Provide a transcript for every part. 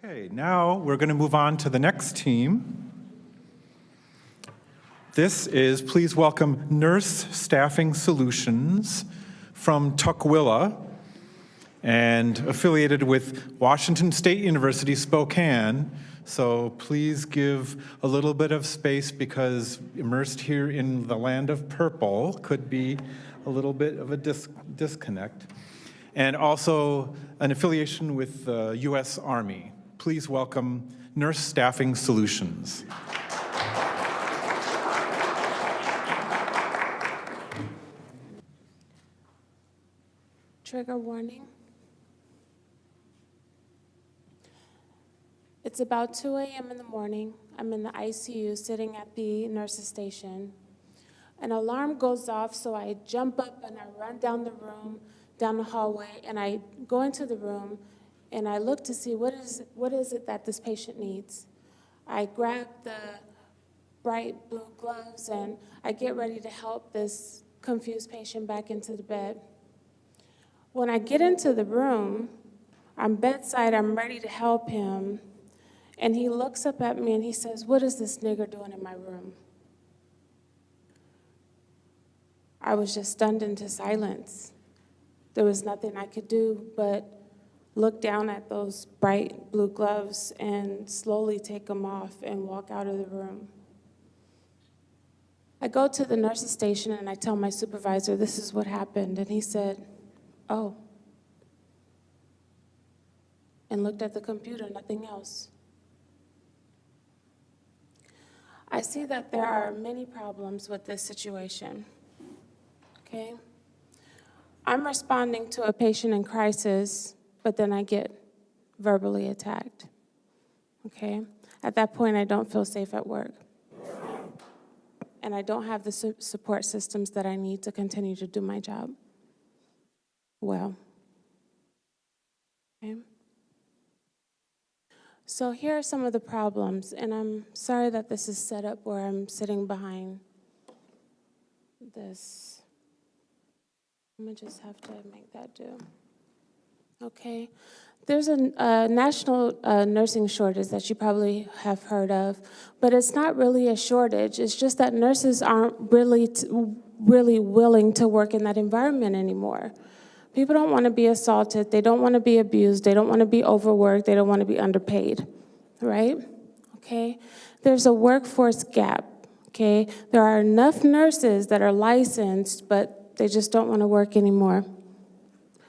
Okay, now we're going to move on to the next team. This is, please welcome, Nurse Staffing Solutions from Tukwila and affiliated with Washington State University, Spokane. So please give a little bit of space because immersed here in the land of purple could be a little bit of a disconnect. And also an affiliation with the U.S. Army. Please welcome Nurse Staffing Solutions. Trigger warning. It's about 2 a.m. in the morning. I'm in the ICU sitting at the nurse's station. An alarm goes off, so I jump up and I run down the room, down the hallway, and I go into the room and I look to see what is it that this patient needs. I grab the bright blue gloves and I get ready to help this confused patient back into the bed. When I get into the room, I'm bedside, I'm ready to help him, and he looks up at me and he says, "What is this nigger doing in my room?" I was just stunned into silence. There was nothing I could do but look down at those bright blue gloves and slowly take them off and walk out of the room. I go to the nurse's station and I tell my supervisor, this is what happened. And he said, "Oh," and looked at the computer, nothing else. I see that there are many problems with this situation, okay? I'm responding to a patient in crisis, but then I get verbally attacked, okay? At that point, I don't feel safe at work. And I don't have the support systems that I need to continue to do my job well, okay? So here are some of the problems, and I'm sorry that this is set up where I'm sitting behind this. I'm gonna just have to make that do. Okay, there's a national nursing shortage that you probably have heard of, but it's not really a shortage. It's just that nurses aren't really willing to work in that environment anymore. People don't want to be assaulted, they don't want to be abused, they don't want to be overworked, they don't want to be underpaid, right? Okay? There's a workforce gap, okay? There are enough nurses that are licensed, but they just don't want to work anymore.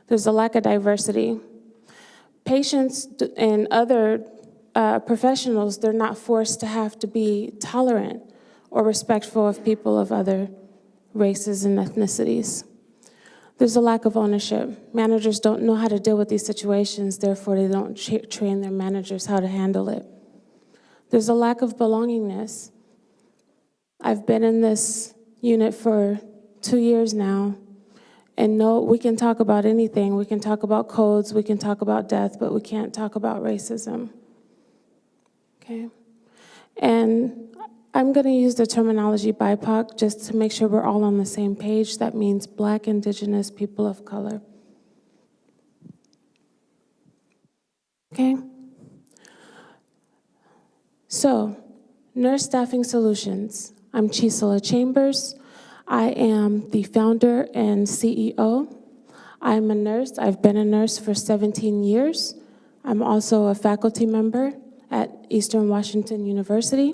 There's a lack of diversity. Patients and other professionals, they're not forced to have to be tolerant or respectful of people of other races and ethnicities. There's a lack of ownership. Managers don't know how to deal with these situations, therefore they don't train their managers how to handle it. There's a lack of belongingness. I've been in this unit for 2 years now, and no, we can talk about anything. We can talk about codes, we can talk about death, but we can't talk about racism, okay? And I'm going to use the terminology BIPOC just to make sure we're all on the same page. That means Black, Indigenous, people of color. Okay? So, Nurse Staffing Solutions. I'm Chisela Chambers. I am the founder and CEO. I'm a nurse. I've been a nurse for 17 years. I'm also a faculty member at Eastern Washington University.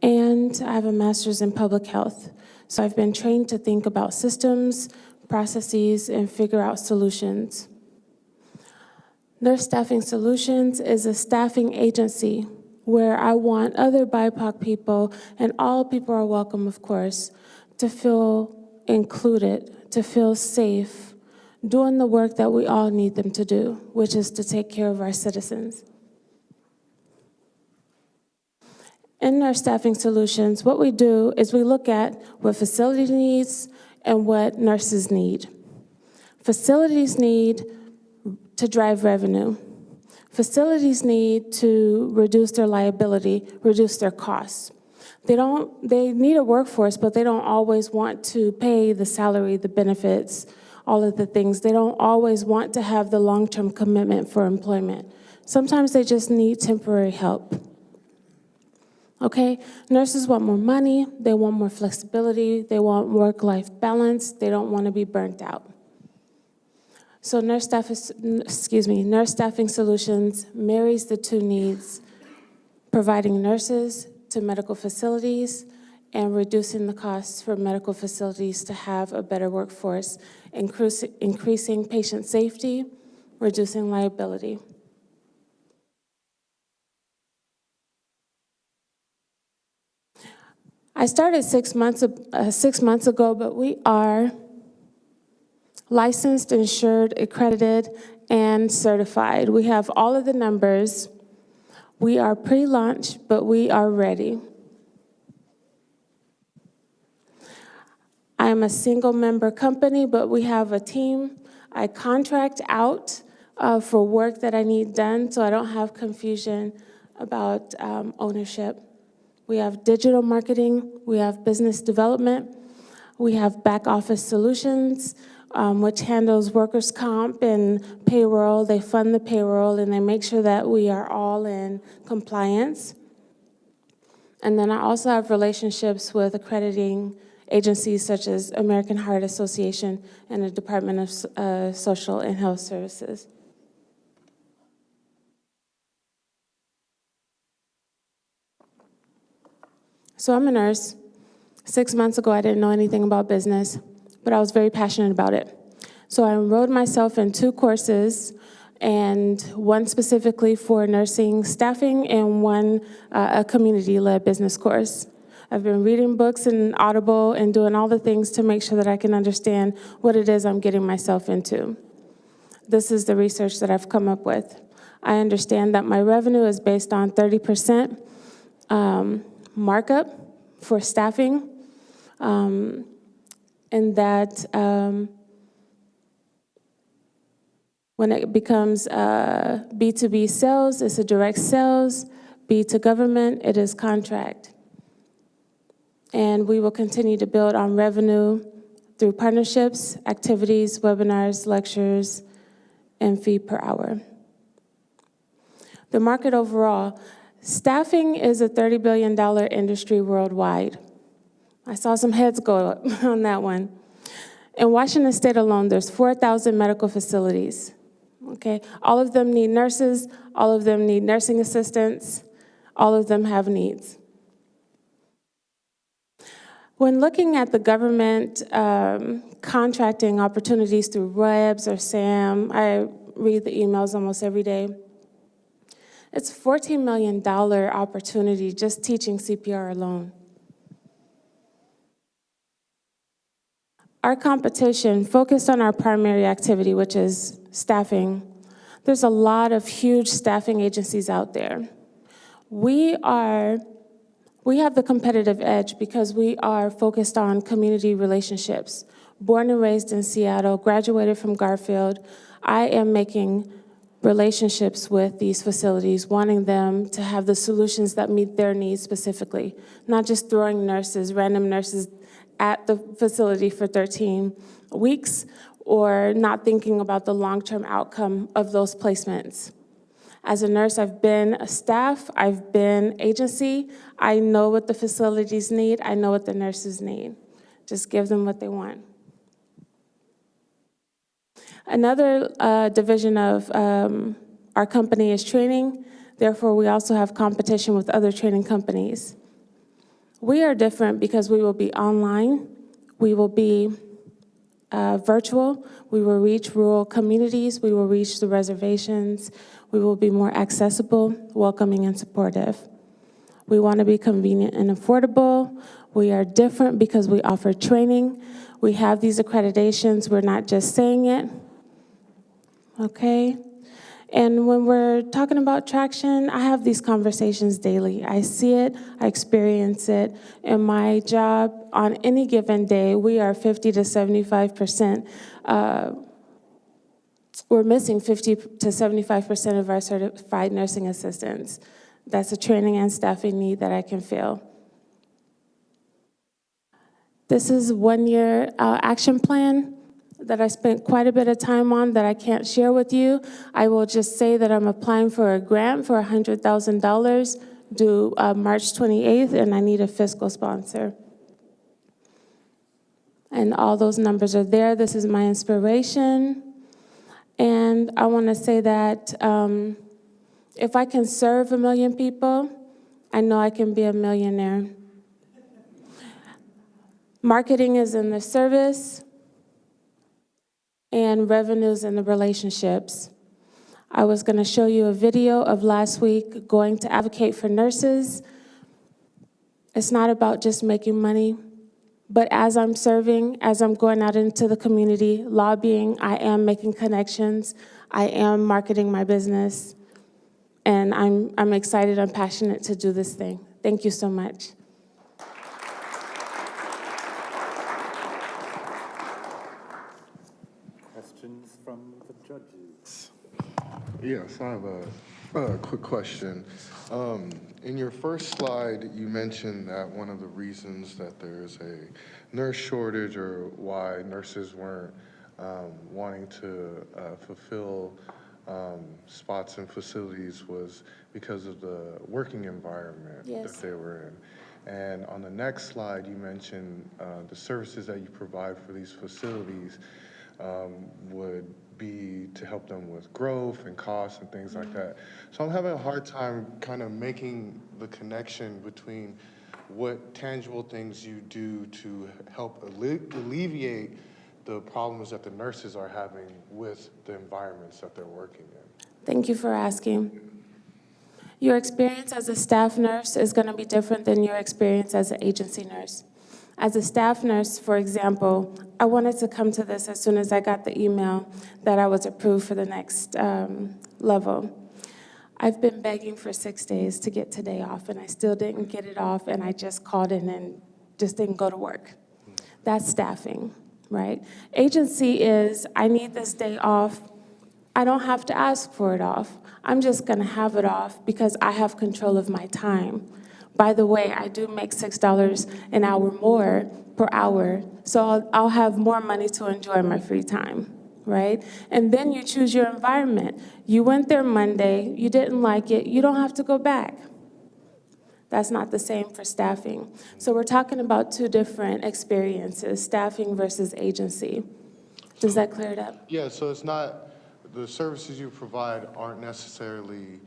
And I have a master's in public health. So I've been trained to think about systems, processes, and figure out solutions. Nurse Staffing Solutions is a staffing agency where I want other BIPOC people, and all people are welcome, of course, to feel included, to feel safe, doing the work that we all need them to do, which is to take care of our citizens. In Nurse Staffing Solutions, what we do is we look at what facility needs and what nurses need. Facilities need to drive revenue. Facilities need to reduce their liability, reduce their costs. They need a workforce, but they don't always want to pay the salary, the benefits, all of the things. They don't always want to have the long-term commitment for employment. Sometimes they just need temporary help. Okay, nurses want more money, they want more flexibility, they want work-life balance, they don't want to be burnt out. So Nurse Staffing Solutions marries the two needs, providing nurses to medical facilities and reducing the costs for medical facilities to have a better workforce, increasing patient safety, reducing liability. I started 6 months ago, but we are licensed, insured, accredited, and certified. We have all of the numbers. We are pre-launch, but we are ready. I am a single-member company, but we have a team. I contract out for work that I need done, so I don't have confusion about ownership. We have digital marketing, we have business development, we have back office solutions, which handles workers' comp and payroll. They fund the payroll and they make sure that we are all in compliance. And then I also have relationships with accrediting agencies such as American Heart Association and the Department of Social and Health Services. So I'm a nurse. 6 months ago, I didn't know anything about business, but I was very passionate about it. So I enrolled myself in 2 courses, and one specifically for nursing staffing and one a community-led business course. I've been reading books and Audible and doing all the things to make sure that I can understand what it is I'm getting myself into. This is the research that I've come up with. I understand that my revenue is based on 30% markup for staffing, and that when it becomes B2B sales, it's a direct sales. B to government, it is contract. And we will continue to build on revenue through partnerships, activities, webinars, lectures, and fee per hour. The market overall, staffing is a $30 billion industry worldwide. I saw some heads go up on that one. In Washington State alone, there's 4,000 medical facilities. Okay, all of them need nurses, all of them need nursing assistants, all of them have needs. When looking at the government contracting opportunities through REBS or SAM, I read the emails almost every day. It's a $14 million opportunity just teaching CPR alone. Our competition focused on our primary activity, which is staffing. There's a lot of huge staffing agencies out there. We have the competitive edge because we are focused on community relationships. Born and raised in Seattle, graduated from Garfield, I am making relationships with these facilities, wanting them to have the solutions that meet their needs specifically, not just throwing nurses, random nurses at the facility for 13 weeks, or not thinking about the long-term outcome of those placements. As a nurse, I've been a staff, I've been agency. I know what the facilities need, I know what the nurses need. Just give them what they want. Another division of our company is training. Therefore, we also have competition with other training companies. We are different because we will be online, we will be virtual, we will reach rural communities, we will reach the reservations, we will be more accessible, welcoming, and supportive. We want to be convenient and affordable. We are different because we offer training. We have these accreditations, we're not just saying it. Okay? And when we're talking about traction, I have these conversations daily. I see it, I experience it. In my job, on any given day, we are 50 to 75%. We're missing 50 to 75% of our certified nursing assistants. That's a training and staffing need that I can fill. This is 1 year action plan. that I spent quite a bit of time on that I can't share with you. I will just say that I'm applying for a grant for $100,000 due March 28th, and I need a fiscal sponsor. And all those numbers are there. This is my inspiration. And I want to say that if I can serve 1 million people, I know I can be a millionaire. Marketing is in the service, and revenues in the relationships. I was going to show you a video of last week going to advocate for nurses. It's not about just making money, but as I'm serving, as I'm going out into the community, lobbying, I am making connections, I am marketing my business, and I'm excited and passionate to do this thing. Thank you so much. Questions from the judges? Yes, I have a quick question. In your first slide, you mentioned that one of the reasons that there's a nurse shortage or why nurses weren't wanting to fulfill spots in facilities was because of the working environment Yes. that they were in. And on the next slide, you mentioned the services that you provide for these facilities would be to help them with growth and costs and things like that. So I'm having a hard time kind of making the connection between what tangible things you do to help alleviate the problems that the nurses are having with the environments that they're working in. Thank you for asking. Your experience as a staff nurse is going to be different than your experience as an agency nurse. As a staff nurse, for example, I wanted to come to this as soon as I got the email that I was approved for the next level. I've been begging for 6 days to get today off, and I still didn't get it off, and I just called in and just didn't go to work. That's staffing, right? Agency is, I need this day off. I don't have to ask for it off. I'm just going to have it off because I have control of my time. By the way, I do make $6 an hour more per hour, so I'll have more money to enjoy my free time, right? And then you choose your environment. You went there Monday, you didn't like it, you don't have to go back. That's not the same for staffing. So we're talking about two different experiences, staffing versus agency. Does that clear it up? Yeah, so it's not, the services you provide aren't necessarily,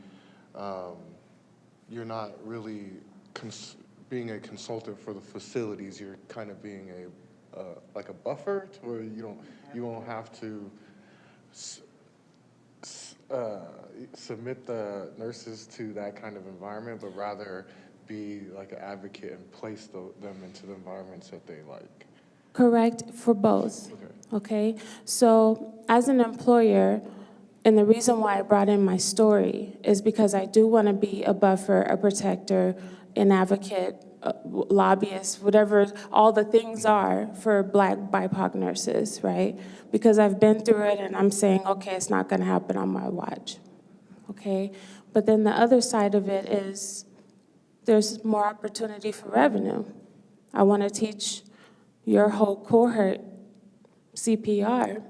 you're not really being a consultant for the facilities. You're kind of being like a buffer to where you won't have to submit the nurses to that kind of environment, but rather be like an advocate and place them into the environments that they like. Correct, for both. Okay? So as an employer, and the reason why I brought in my story is because I do want to be a buffer, a protector, an advocate, lobbyist, whatever all the things are for Black BIPOC nurses, right? Because I've been through it and I'm saying, okay, it's not going to happen on my watch, okay? But then the other side of it is there's more opportunity for revenue. I want to teach your whole cohort CPR.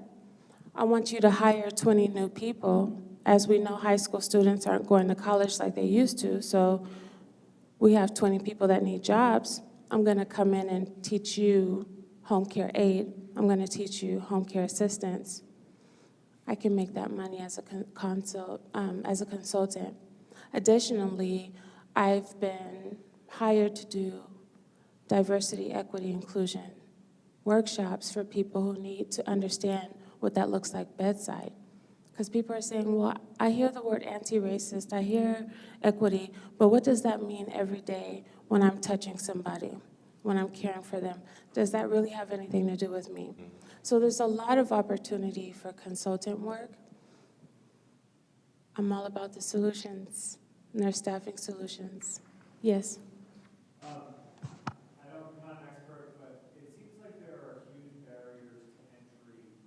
I want you to hire 20 new people. As we know, high school students aren't going to college like they used to, so we have 20 people that need jobs. I'm going to come in and teach you home care aid. I'm going to teach you home care assistance. I can make that money as a consultant. Additionally, I've been hired to do diversity, equity, inclusion workshops for people who need to understand what that looks like bedside. Because people are saying, well, I hear the word anti-racist, I hear equity, but what does that mean every day when I'm touching somebody, when I'm caring for them? Does that really have anything to do with me? So there's a lot of opportunity for consultant work. I'm all about the solutions, nurse staffing solutions. Yes? I'm not an expert, but it seems like there are huge barriers to entry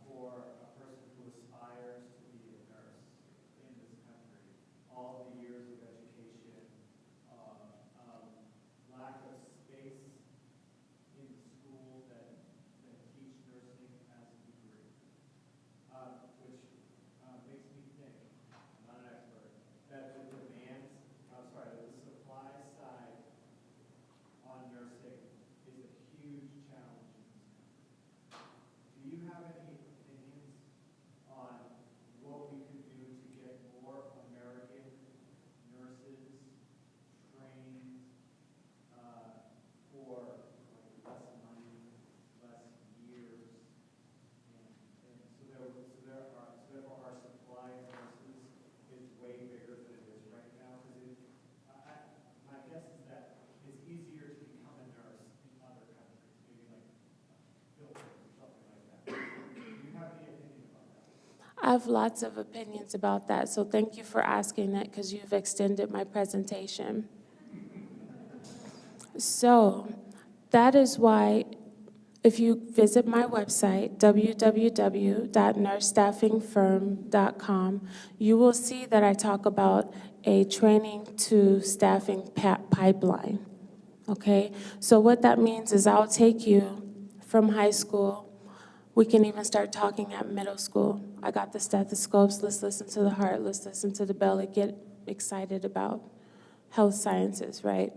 for a person who aspires to be a nurse in this country. All the years of education, lack of space in schools that teach nursing as have lots of opinions about that, so thank you for asking it because you've extended my presentation. So that is why if you visit my website, www.nursestaffingfirm.com, you will see that I talk about a training to staffing pipeline, okay? So what that means is I'll take you from high school. We can even start talking at middle school. I got the stethoscopes, let's listen to the heart, let's listen to the belly, get excited about health sciences, right?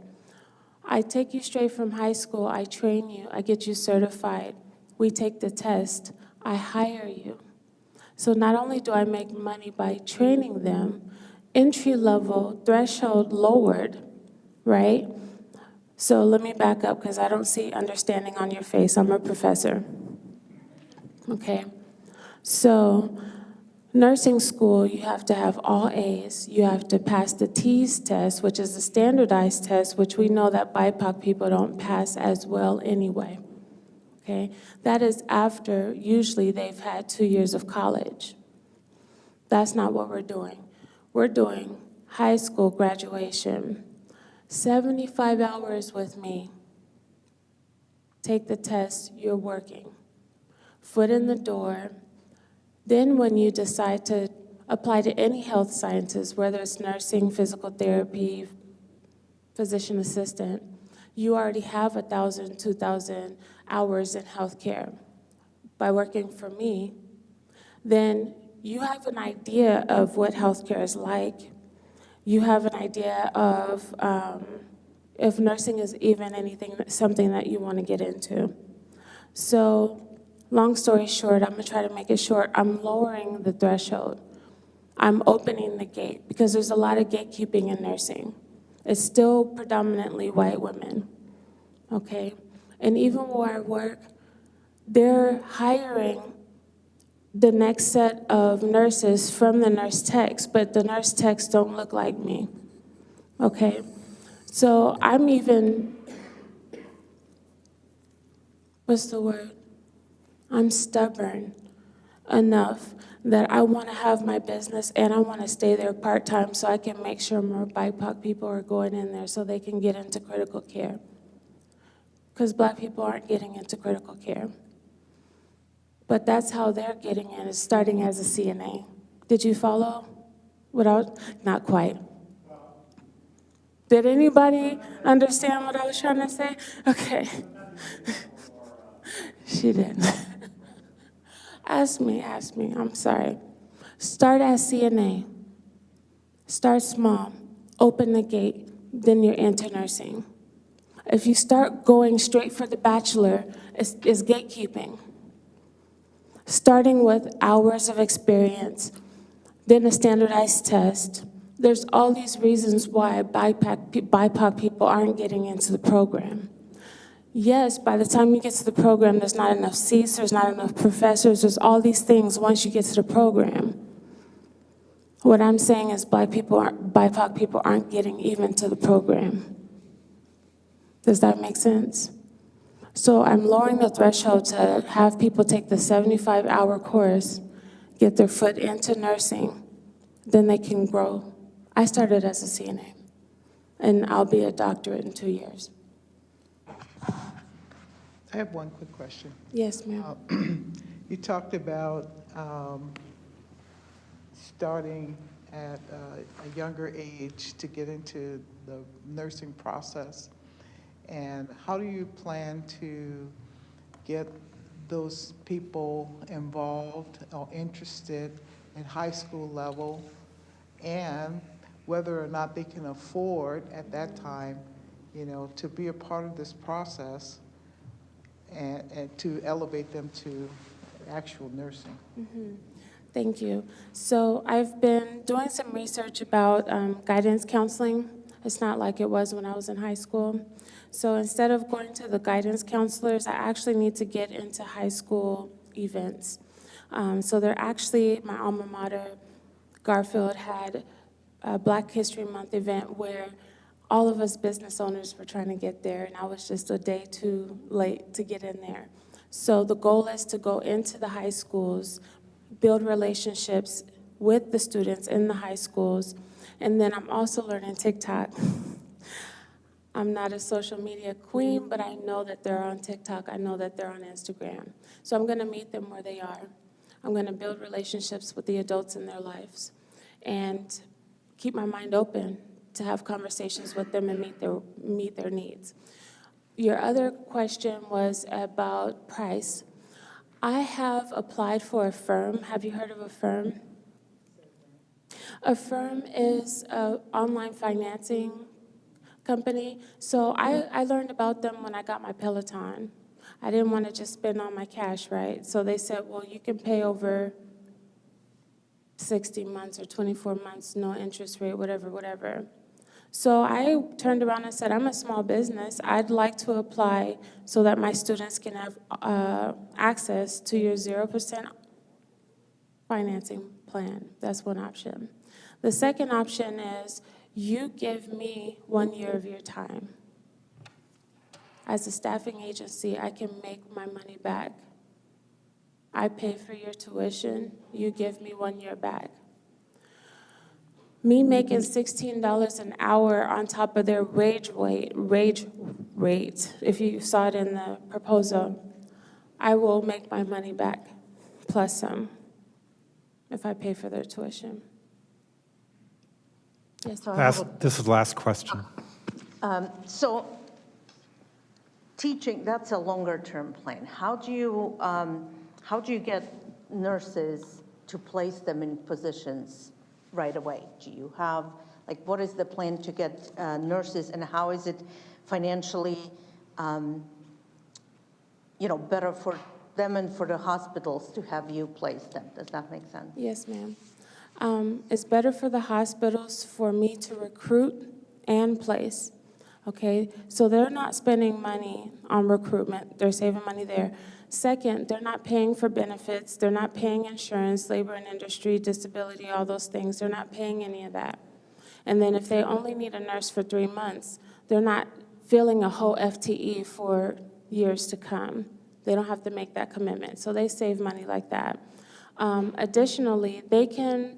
I take you straight from high school, I train you, I get you certified, we take the test, I hire you. So not only do I make money by training them, entry level, threshold lowered, right? So let me back up because I don't see understanding on your face, I'm a professor. Okay, so nursing school, you have to have all A's. You have to pass the TEAS test, which is a standardized test, which we know that BIPOC people don't pass as well anyway. Okay, that is after usually they've had 2 years of college. That's not what we're doing. We're doing high school graduation, 75 hours with me. Take the test, you're working. Foot in the door. Then when you decide to apply to any health sciences, whether it's nursing, physical therapy, physician assistant, you already have 1,000, 2,000 hours in healthcare. By working for me, then you have an idea of what healthcare is like. You have an idea of if nursing is even something that you want to get into. So, long story short, I'm gonna try to make it short. I'm lowering the threshold. I'm opening the gate because there's a lot of gatekeeping in nursing. It's still predominantly white women, okay? And even where I work, they're hiring the next set of nurses from the nurse techs, but the nurse techs don't look like me, okay? So I'm even, what's the word? I'm stubborn enough that I want to have my business and I want to stay there part-time so I can make sure more BIPOC people are going in there so they can get into critical care. Because Black people aren't getting into critical care. But that's how they're getting in, is starting as a CNA. Did you follow? Not quite. Did anybody understand what I was trying to say? Okay. She didn't. Ask me, I'm sorry. Start as CNA. Start small, open the gate, then you're into nursing. If you start going straight for the bachelor, it's gatekeeping. Starting with hours of experience, then a standardized test. There's all these reasons why BIPOC people aren't getting into the program. Yes, by the time you get to the program, there's not enough seats, there's not enough professors, there's all these things once you get to the program. What I'm saying is BIPOC people aren't getting even to the program. Does that make sense? So I'm lowering the threshold to have people take the 75-hour course, get their foot into nursing, then they can grow. I started as a CNA, and I'll be a doctorate in 2 years. I have one quick question. Yes, ma'am. You talked about starting at a younger age to get into the nursing process. And how do you plan to get those people involved or interested at high school level, and whether or not they can afford at that time, to be a part of this process and to elevate them to actual nursing? Mm-hmm. Thank you. So I've been doing some research about guidance counseling. It's not like it was when I was in high school. So instead of going to the guidance counselors, I actually need to get into high school events. So they're actually, my alma mater, Garfield, had a Black History Month event where all of us business owners were trying to get there, and I was just a day too late to get in there. So the goal is to go into the high schools, build relationships with the students in the high schools. And then I'm also learning TikTok. I'm not a social media queen, but I know that they're on TikTok. I know that they're on Instagram. So I'm going to meet them where they are. I'm going to build relationships with the adults in their lives and keep my mind open to have conversations with them and meet their needs. Your other question was about price. I have applied for a firm. Have you heard of a firm? A firm is an online financing company. So I learned about them when I got my Peloton. I didn't want to just spend all my cash, right? So they said, well, you can pay over 60 months or 24 months, no interest rate, whatever. So I turned around and said, I'm a small business. I'd like to apply so that my students can have access to your 0% financing plan. That's one option. The second option is you give me 1 year of your time. As a staffing agency, I can make my money back. I pay for your tuition, you give me 1 year back. Me making $16 an hour on top of their wage rate, if you saw it in the proposal, I will make my money back, plus some, if I pay for their tuition. Yes. This is the last question. So teaching, that's a longer-term plan. How do you get nurses to place them in positions right away? Do you have, like, what is the plan to get nurses, and how is it financially, better for them and for the hospitals to have you place them? Does that make sense? Yes, ma'am. It's better for the hospitals for me to recruit and place, okay? So they're not spending money on recruitment. They're saving money there. Second, they're not paying for benefits. They're not paying insurance, labor and industry, disability, all those things. They're not paying any of that. And then if they only need a nurse for 3 months, they're not filling a whole FTE for years to come. They don't have to make that commitment. So they save money like that. Additionally, they can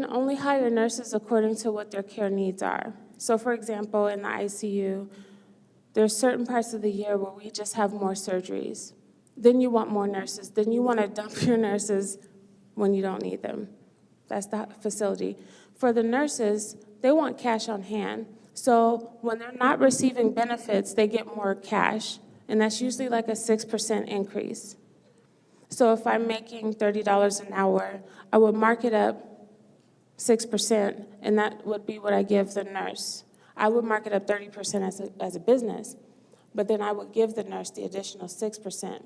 only hire nurses according to what their care needs are. So for example, in the ICU, there's certain parts of the year where we just have more surgeries. Then you want more nurses. Then you want to dump your nurses when you don't need them. That's the facility. For the nurses, they want cash on hand. So when they're not receiving benefits, they get more cash. And that's usually like a 6% increase. So if I'm making $30 an hour, I would mark it up 6%, and that would be what I give the nurse. I would mark it up 30% as a business, but then I would give the nurse the additional 6%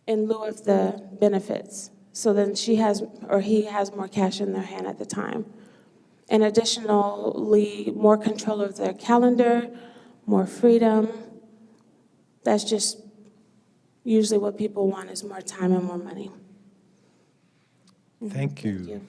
in lieu of the benefits. So then she has, or he has, more cash in their hand at the time. And additionally, more control of their calendar, more freedom. That's just usually what people want, is more time and more money. Thank you. Thank you.